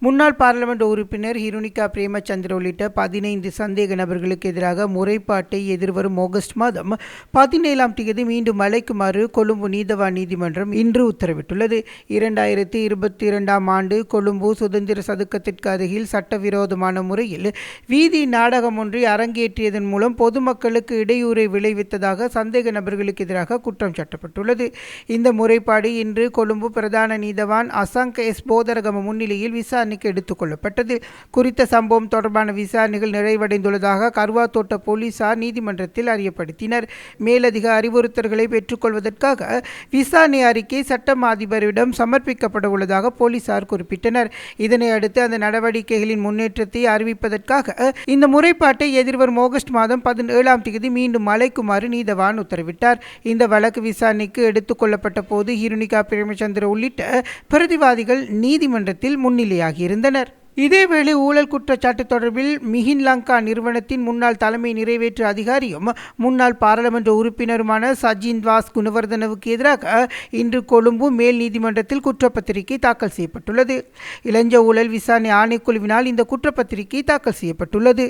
முன்னாள் பாராளுமன்ற உறுப்பினர் ஹிருணிகா பிரேமச்சந்திர உள்ளிட்ட 15 சந்தேக நபர்களுக்கு எதிராக முறைப்பாட்டை எதிர்வரும் ஆகஸ்ட் மாதம் 17ஆம் தேதி மீண்டும் அழைக்குமாறு கொழும்பு நீதவான் நீதிமன்றம் இன்று உத்தரவிட்டுள்ளது. 2022ஆம் ஆண்டு கொழும்பு சுதந்திர சதுக்கத்திற்கு அருகில் சட்டவிரோதமான முறையில் வீதி நாடகம் ஒன்றை அரங்கேற்றியதன் மூலம் பொதுமக்களுக்கு இடையூறை விளைவித்ததாக சந்தேக நபர்களுக்கு எதிராக குற்றம் சாட்டப்பட்டுள்ளது. இந்த முறைப்பாடு இன்று கொழும்பு பிரதான நீதவான் அசங்க எஸ் போதரகம முன்னிலையில் விசாரணைக்கு எடுத்துக் கொள்ளப்பட்டது. குறித்த சம்பவம் தொடர்பான விசாரணைகள் நிறைவடைந்துள்ளதாக கர்வா தோட்ட போலீசார் நீதிமன்றத்தில் அறியப்படுத்தினர். மேலதிக அறிவுறுத்தல்களை பெற்றுக்கொள்வதற்காக விசாரணை அறிக்கை சட்டம் அதிபரிடம் சமர்ப்பிக்கப்பட உள்ளதாக போலீசார் குறிப்பிட்டனர். இதனை அடுத்து அந்த நடவடிக்கைகளின் முன்னேற்றத்தை அறிவிப்பதற்காக இந்த முறைப்பாட்டை எதிர்வரும் ஆகஸ்ட் மாதம் 17ஆம் தேதி மீண்டும் அழைக்குமாறு நீதவான் உத்தரவிட்டார். இந்த வழக்கு விசாரணைக்கு எடுத்துக் கொள்ளப்பட்ட போது ஹிருணிகா பிரேமச்சந்திர உள்ளிட்ட பிரதிவாதிகள் நீதிமன்றத்தில் முன்னிலையாகியிருந்தனர். இதேவேளை ஊழல் குற்றச்சாட்டு தொடர்பில் மிஹின் லங்கா நிறுவனத்தின் முன்னாள் தலைமை நிறைவேற்று அதிகாரியும் முன்னாள் பாராளுமன்ற உறுப்பினருமான சஜின் வாஸ் குணவர்தனவுக்கு எதிராக இன்று கொழும்பு மேல் நீதிமன்றத்தில் குற்றப்பத்திரிகை தாக்கல் செய்யப்பட்டுள்ளது. இளஞ்ச ஊழல் விசாரணை ஆணைக்குழுவினால் இந்த குற்றப்பத்திரிகை தாக்கல் செய்யப்பட்டுள்ளது.